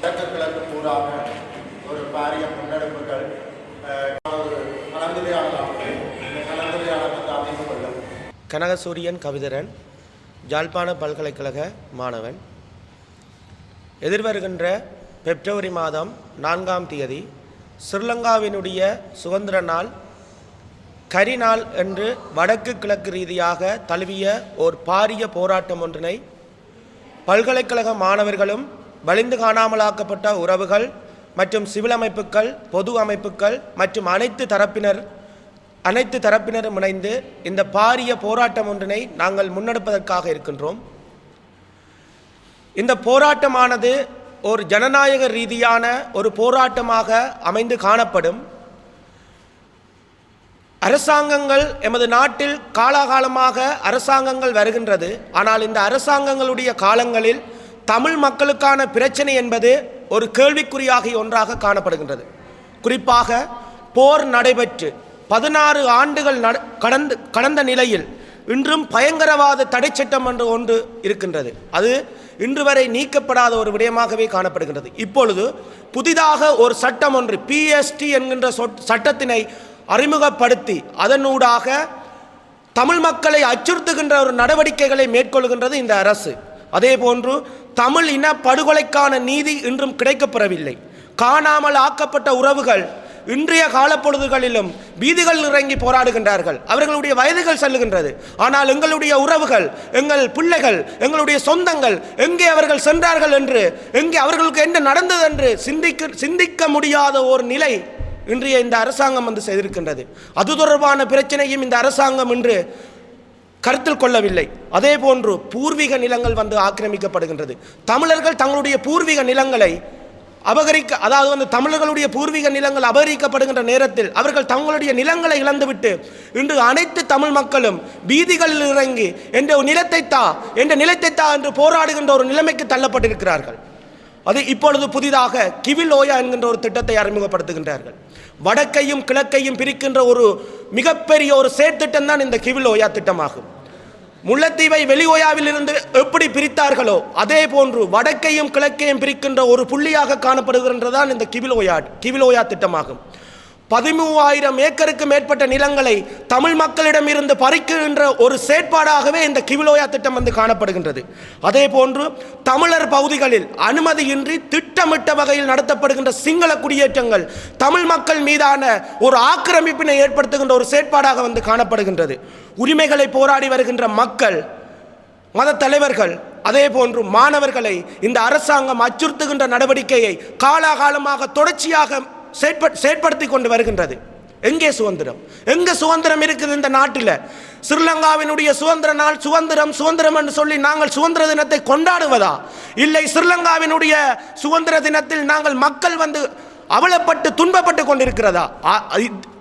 வடக்கு கிழக்கு பூராக ஒரு பாரிய முன்னெடுப்புகள் ஒரு கலந்துரையாடலாக இந்த கலந்துரையாடல் அமைந்து கொள்ளும். கனகசூரியன் கவிதரன், ஜாழ்ப்பாண பல்கலைக்கழக மாணவன். எதிர்வருகின்ற பிப்ரவரி மாதம் 4ஆம் தேதி ஸ்ரீலங்காவினுடைய சுதந்திர நாள் கரிநாள் என்று வடக்கு கிழக்கு ரீதியாக தழுவிய ஒரு பாரிய போராட்டம் ஒன்றினை பல்கலைக்கழக மாணவர்களும் வலிந்து காணாமலாக்கப்பட்ட உறவுகள் மற்றும் சிவில் அமைப்புகள், பொது அமைப்புகள் மற்றும் அனைத்து தரப்பினரும் இணைந்து இந்த பாரிய போராட்டம் ஒன்றினை நாங்கள் முன்னெடுப்பதற்காக இருக்கின்றோம். இந்த போராட்டமானது ஒரு ஜனநாயக ரீதியான ஒரு போராட்டமாக அமைந்து காணப்படும். அரசாங்கங்கள் எமது நாட்டில் காலாகாலமாக அரசாங்கங்கள் வருகின்றது. ஆனால் இந்த அரசாங்கங்களுடைய காலங்களில் தமிழ் மக்களுக்கான பிரச்சனை என்பது ஒரு கேள்விக்குறியாகிய ஒன்றாக காணப்படுகின்றது. குறிப்பாக போர் நடைபெற்று 16 ஆண்டுகள் கடந்த நிலையில் இன்றும் பயங்கரவாத தடை சட்டம் என்று ஒன்று இருக்கின்றது. அது இன்று வரை நீக்கப்படாத ஒரு விடயமாகவே காணப்படுகின்றது. இப்பொழுது புதிதாக ஒரு சட்டம் ஒன்று PST என்கின்ற சட்டத்தினை அறிமுகப்படுத்தி அதனூடாக தமிழ் மக்களை அச்சுறுத்துகின்ற ஒரு நடவடிக்கைகளை மேற்கொள்கின்றது இந்த அரசு. அதே போன்று தமிழ் இன படுகொலைக்கான நீதி இன்றும் கிடைக்கப்பெறவில்லை. காணாமல் ஆக்கப்பட்ட உறவுகள் இன்றைய காலப்பொழுதுகளிலும் வீதிகளில் இறங்கி போராடுகின்றார்கள். அவர்களுடைய வயதுகள் செல்லுகின்றது. ஆனால் எங்களுடைய உறவுகள், எங்கள் பிள்ளைகள், எங்களுடைய சொந்தங்கள் எங்கே அவர்கள் சென்றார்கள் என்று, எங்கே அவர்களுக்கு என்ன நடந்தது என்று சிந்திக்க முடியாத ஒரு நிலை இன்றைய இந்த அரசாங்கம் வந்து செய்திருக்கின்றது. அது தொடர்பான பிரச்சனையும் இந்த அரசாங்கம் இன்று கருத்தில் கொள்ளவில்லை. அதே போன்று பூர்வீக நிலங்கள் வந்து ஆக்கிரமிக்கப்படுகின்றது. தமிழர்கள் தங்களுடைய பூர்வீக நிலங்களை தமிழர்களுடைய பூர்வீக நிலங்கள் அபகரிக்கப்படுகின்ற நேரத்தில் அவர்கள் தங்களுடைய நிலங்களை இழந்துவிட்டு இன்று அனைத்து தமிழ் மக்களும் வீதிகளில் இறங்கி என்ற நிலத்தை தா என்று போராடுகின்ற ஒரு நிலைமைக்கு தள்ளப்பட்டிருக்கிறார்கள். அது இப்பொழுது புதிதாக கிவிலோயா என்கின்ற ஒரு திட்டத்தை அறிமுகப்படுத்துகின்றார்கள். வடக்கையும் கிழக்கையும் பிரிக்கின்ற ஒரு மிகப்பெரிய ஒரு செயற்திட்டம் தான் இந்த கிவிலோயா திட்டமாகும். முல்லைத்தீவை வெளியோயாவில் இருந்து எப்படி பிரித்தார்களோ அதே போன்று வடக்கையும் கிழக்கையும் பிரிக்கின்ற ஒரு புள்ளியாக காணப்படுகின்றதான் இந்த கிவிலோயா திட்டமாகும். 13,000 ஏக்கருக்கு மேற்பட்ட நிலங்களை தமிழ் மக்களிடம் இருந்து பறிக்கின்ற ஒரு செயற்பாடாகவே இந்த கிவிலோயா திட்டம் வந்து காணப்படுகின்றது. அதே போன்று தமிழர் பகுதிகளில் அனுமதியின்றி திட்டமிட்ட வகையில் நடத்தப்படுகின்ற சிங்கள குடியேற்றங்கள் தமிழ் மக்கள் மீதான ஒரு ஆக்கிரமிப்பினை ஏற்படுத்துகின்ற ஒரு செயற்பாடாக வந்து காணப்படுகின்றது. உரிமைகளை போராடி வருகின்ற மக்கள், மத தலைவர்கள், அதே போன்று மாணவர்களை இந்த அரசாங்கம் அச்சுறுத்துகின்ற நடவடிக்கையை காலாகாலமாக தொடர்ச்சியாக செயற்படுத்தி கொண்டு வருகின்றது. எங்கே சுதந்திரம் இருக்குது இந்த நாட்டில்? ஸ்ரீலங்காவினுடைய சுதந்திர நாள் சுதந்திரம் என்று சொல்லி நாங்கள் சுதந்திர தினத்தை கொண்டாடுவதா? இல்லை, ஸ்ரீலங்காவினுடைய சுதந்திர தினத்தில் நாங்கள் மக்கள் வந்து அவலப்பட்டு துன்பப்பட்டு கொண்டிருக்கிறதா?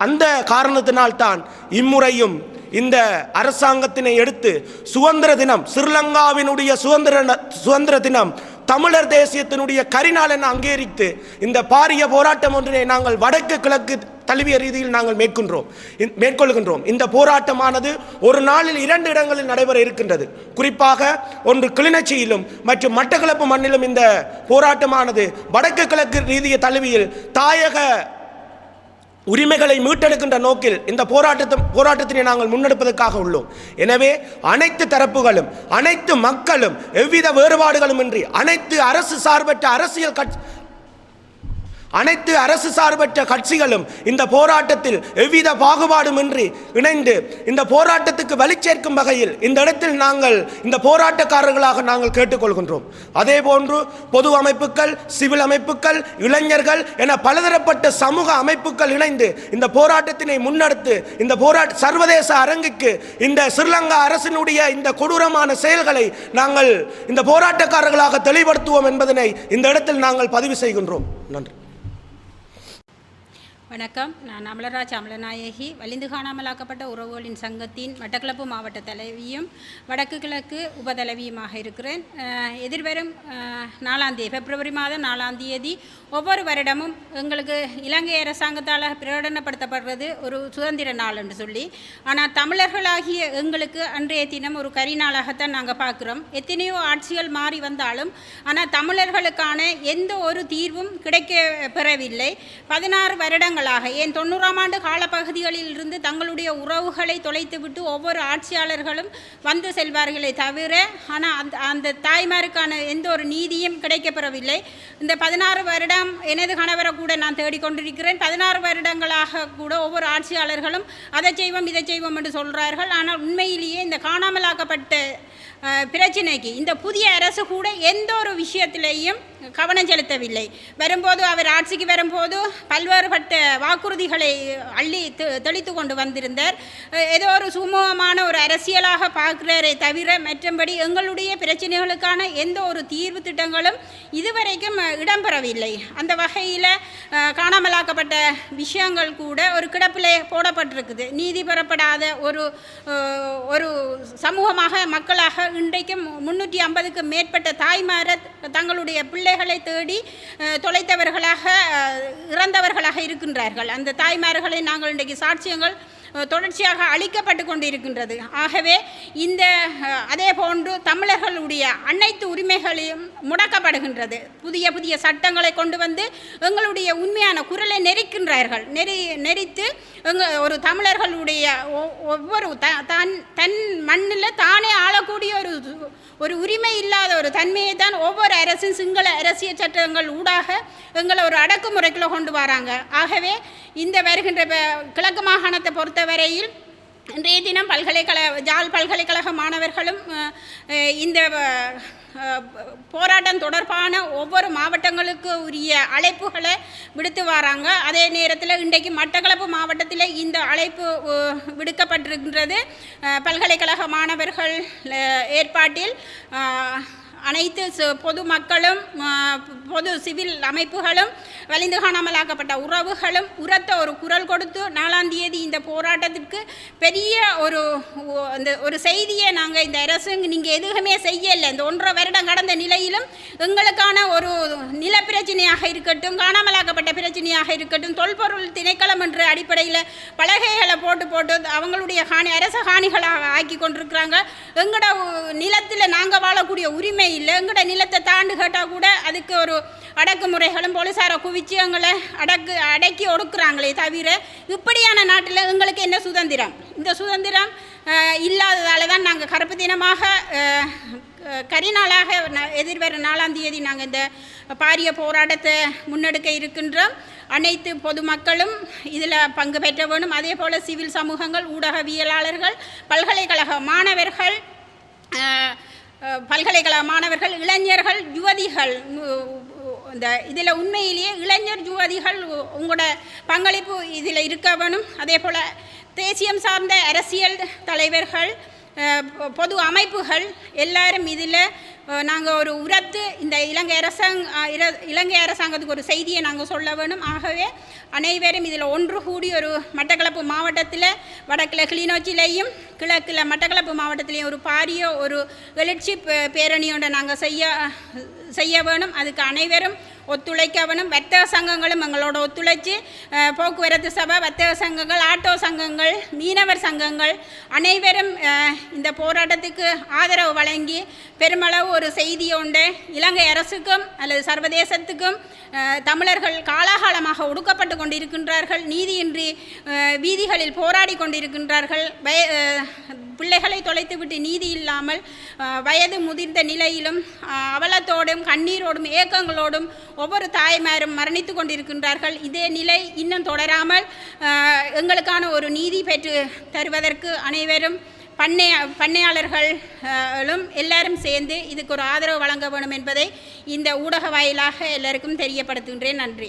அந்த காரணத்தினால்தான் இம்முறையும் இந்த அரசாங்கத்தினை எடுத்து சுதந்திர தினம், ஸ்ரீலங்காவினுடைய சுதந்திர தினம் தமிழர் தேசியத்தினுடைய கரிநாள் என அங்கீகரித்து இந்த பாரிய போராட்டம் ஒன்றினை நாங்கள் வடக்கு கிழக்கு தழுவிய ரீதியில் நாங்கள் மேற்கொள்கின்றோம். இந்த போராட்டமானது ஒரு நாளில் 2 இடங்களில் நடைபெற இருக்கின்றது. குறிப்பாக ஒன்று கிளிநொச்சியிலும் மற்றும் மட்டக்களப்பு மண்ணிலும் இந்த போராட்டமானது வடக்கு கிழக்கு ரீதிய தழுவியில் தாயக உரிமைகளை மீட்டெடுக்கின்ற நோக்கில் இந்த போராட்டத்தினை நாங்கள் முன்னெடுப்பதற்காக உள்ளோம். எனவே அனைத்து தரப்புகளும், அனைத்து மக்களும், எவ்வித வேறுபாடுகளும் இன்றி அனைத்து அரசு சார்பற்ற கட்சிகளும் இந்த போராட்டத்தில் எவ்வித பாகுபாடுமின்றி இணைந்து இந்த போராட்டத்துக்கு வலிச்சேர்க்கும் வகையில் இந்த இடத்தில் நாங்கள் இந்த போராட்டக்காரர்களாக நாங்கள் கேட்டுக்கொள்கின்றோம். அதே போன்று பொது அமைப்புகள், சிவில் அமைப்புகள், இளைஞர்கள் என பலதரப்பட்ட சமூக அமைப்புகள் இணைந்து இந்த போராட்டத்தினை முன்னெடுத்து இந்த சர்வதேச அரங்குக்கு இந்த ஸ்ரீலங்கா அரசினுடைய இந்த கொடூரமான செயல்களை நாங்கள் இந்த போராட்டக்காரர்களாக தெளிவுபடுத்துவோம் என்பதனை இந்த இடத்தில் நாங்கள் பதிவு செய்கின்றோம். நன்றி. வணக்கம். நான் அமலராஜ் அமலநாயகி, வலிந்து காணாமலாக்கப்பட்ட உறவுகளின் சங்கத்தின் மட்டக்களப்பு மாவட்ட தலைவியும் வடக்கு கிழக்கு உபதலைவியுமாக இருக்கிறேன். எதிர்வரும் 4ஆம் தேதி பிப்ரவரி மாதம் 4ஆம் தேதி ஒவ்வொரு வருடமும் எங்களுக்கு இலங்கை அரசாங்கத்தால் பிரகடனப்படுத்தப்படுறது ஒரு சுதந்திர நாள் என்று சொல்லி, ஆனால் தமிழர்களாகிய எங்களுக்கு அன்றைய தினம் ஒரு கரிநாளாகத்தான் நாங்கள் பார்க்குறோம். எத்தனையோ ஆட்சிகள் மாறி வந்தாலும் ஆனால் தமிழர்களுக்கான எந்த ஒரு தீர்வும் கிடைக்க பெறவில்லை. 16 வருடங்களாக ஏன் 90ஆம் ஆண்டு காலப்பகுதிகளில் இருந்து தங்களுடைய உறவுகளை தொலைத்துவிட்டு ஒவ்வொரு ஆட்சியாளர்களும் வந்து செல்வார்களே தவிர, ஆனால் அந்த தாய்மாருக்கான எந்த ஒரு நீதியும் கிடைக்கப்பெறவில்லை. இந்த 16 வருடம் எனது கணவரை கூட நான் தேடிக்கொண்டிருக்கிறேன். 16 வருடங்களாக கூட ஒவ்வொரு ஆட்சியாளர்களும் அதை செய்வோம் இதை செய்வோம் என்று சொல்கிறார்கள். ஆனால் உண்மையிலேயே இந்த காணாமலாக்கப்பட்ட பிரச்சினைக்கு இந்த புதிய அரசு கூட எந்த ஒரு விஷயத்திலேயும் கவனம் செலுத்தவில்லை. வரும்போது அவர் ஆட்சிக்கு வரும்போது பல்வேறுபட்ட வாக்குறுதிகளை அள்ளி தெளித்து கொண்டு வந்திருந்தார். ஏதோ ஒரு சுமூகமான ஒரு அரசியலாக பார்க்கிறாரே தவிர மற்றபடி எங்களுடைய பிரச்சனைகளுக்கான எந்த ஒரு தீர்வு திட்டங்களும் இதுவரைக்கும் இடம்பெறவில்லை. அந்த வகையில் காணாமலாக்கப்பட்ட விஷயங்கள் கூட ஒரு கிடப்பிலே போடப்பட்டிருக்குது. நீதி பெறப்படாத ஒரு சமூகமாக மக்களாக இன்றைக்கும் 350க்கும் மேற்பட்ட தாய்மார் தங்களுடைய பிள்ளைகளை தேடி தொலைத்தவர்களாக இறந்தவர்களாக இருக்கின்றார்கள். அந்த தாய்மார்களை நாங்கள் இன்றைக்கு சாட்சியங்கள் தொடர்ச்சியாக அளிக்கப்பட்டு கொண்டு இருக்கின்றது. ஆகவே இந்த அதே போன்று தமிழர்களுடைய அனைத்து உரிமைகளையும் முடக்கப்படுகின்றது. புதிய புதிய சட்டங்களை கொண்டு வந்து எங்களுடைய உண்மையான குரலை நெரிக்கின்றார்கள். நெரித்து ஒரு தமிழர்களுடைய ஒவ்வொரு தன் மண்ணில் தானே ஆளக்கூடிய ஒரு உரிமை இல்லாத ஒரு தன்மையை தான் ஒவ்வொரு அரசும் சிங்கள அரசியல் சட்டங்கள் ஊடாக எங்களை ஒரு அடக்குமுறைக்குள்ள கொண்டு வராங்க. ஆகவே இந்த வருகின்ற கிழக்கு மாகாணத்தை பொறுத்தவரையில் இன்றைய தினம் ஜாழ் பல்கலைக்கழக மாணவர்களும் இந்த போராட்டம் தொடர்பான ஒவ்வொரு மாவட்டங்களுக்கு உரிய அழைப்புகளை விடுத்து வராங்க. அதே நேரத்தில் இன்றைக்கு மட்டக்களப்பு மாவட்டத்தில் இந்த அழைப்பு விடுக்கப்பட்டிருக்கின்றது. பல்கலைக்கழக மாணவர்கள் ஏற்பாட்டில் அனைத்து பொதுமக்களும் பொது சிவில் அமைப்புகளும் வலிந்து காணாமலாக்கப்பட்ட உறவுகளும் உரத்த ஒரு குரல் கொடுத்து 4ஆம் தேதி இந்த போராட்டத்திற்கு பெரிய ஒரு செய்தியை நாங்கள் இந்த அரசு நீங்கள் எதுவுமே செய்யலை, இந்த 1.5 வருடம் கடந்த நிலையிலும் எங்களுக்கான ஒரு நில பிரச்சனையாக இருக்கட்டும், காணாமலாக்கப்பட்ட பிரச்சனையாக இருக்கட்டும், தொல்பொருள் திணைக்களம் என்ற அடிப்படையில் பலகைகளை போட்டு அவங்களுடைய அரச காணிகளாக ஆக்கி கொண்டிருக்கிறாங்க. எங்களோட நிலத்தில் நாங்கள் வாழக்கூடிய உரிமை இல்லை. எங்களோட நிலத்தை தாண்டு கேட்டால் கூட அதுக்கு ஒரு அடக்குமுறைகளும் போலீசாரை குவிச்சு எங்களை அடக்கி ஒடுக்குறாங்களே தவிர, இப்படியான நாட்டில் எங்களுக்கு என்ன சுதந்திரம்? இந்த சுதந்திரம் இல்லாததால் தான் நாங்கள் கருப்பு தினமாக கரிநாளாக எதிர்வரும் 4ஆம் தேதி நாங்கள் இந்த பாரிய போராட்டத்தை முன்னெடுக்க இருக்கின்றோம். அனைத்து பொதுமக்களும் இதில் பங்கு பெற்ற வேணும். அதே போல் சிவில் சமூகங்கள், ஊடகவியலாளர்கள், பல்கலைக்கழக மாணவர்கள், இளைஞர்கள், யுவதிகள், இந்த இதில் உண்மையிலேயே இளைஞர் யுவதிகள் உங்களோட பங்களிப்பு இதில் இருக்க வேணும். அதே போல் தேசியம் சார்ந்த அரசியல் தலைவர்கள், பொது அமைப்புகள் எல்லாரும் இதில் நாங்கள் ஒரு உரத்து இந்த இலங்கை அரசாங்கத்துக்கு ஒரு செய்தியை நாங்கள் சொல்ல வேணும். ஆகவே அனைவரும் இதில் ஒன்று கூடி ஒரு மட்டக்களப்பு மாவட்டத்தில் வடக்கில் கிளிநொச்சியிலையும் கிழக்கில் மட்டக்களப்பு மாவட்டத்திலையும் ஒரு பாரிய ஒரு எழுச்சி பேரணியோட நாங்கள் செய்ய வேணும். அதுக்கு அனைவரும் ஒத்துழைக்க வேணும். வர்த்தக சங்கங்களும் எங்களோட ஒத்துழைச்சி, போக்குவரத்து சபை, வர்த்தக சங்கங்கள், ஆட்டோ சங்கங்கள், மீனவர் சங்கங்கள் அனைவரும் இந்த போராட்டத்துக்கு ஆதரவு வழங்கி பெருமளவு ஒரு செய்தி ஒன்று இலங்கை அரசுக்கும் அல்லது சர்வதேசத்துக்கும் தமிழர்கள் காலாகாலமாக ஒடுக்கப்பட்டு கொண்டிருக்கின்றார்கள், நீதியின்றி வீதிகளில் போராடி கொண்டிருக்கின்றார்கள், பிள்ளைகளை தொலைத்துவிட்டு நீதி இல்லாமல் வயது முதிர்ந்த நிலையிலும் அவலத்தோடும் கண்ணீரோடும் ஏக்கங்களோடும் ஒவ்வொரு தாய்மாரும் மரணித்து கொண்டிருக்கின்றார்கள். இதே நிலை இன்னும் தொடராமல் எங்களுக்கான ஒரு நீதி பெற்று தருவதற்கு அனைவரும் பண்ணையாளர்களும் எல்லாரும் சேர்ந்து இதுக்கு ஒரு ஆதரவு வழங்க வேண்டும் என்பதை இந்த ஊடக வாயிலாக எல்லாருக்கும் தெரியப்படுத்துகின்றேன். நன்றி.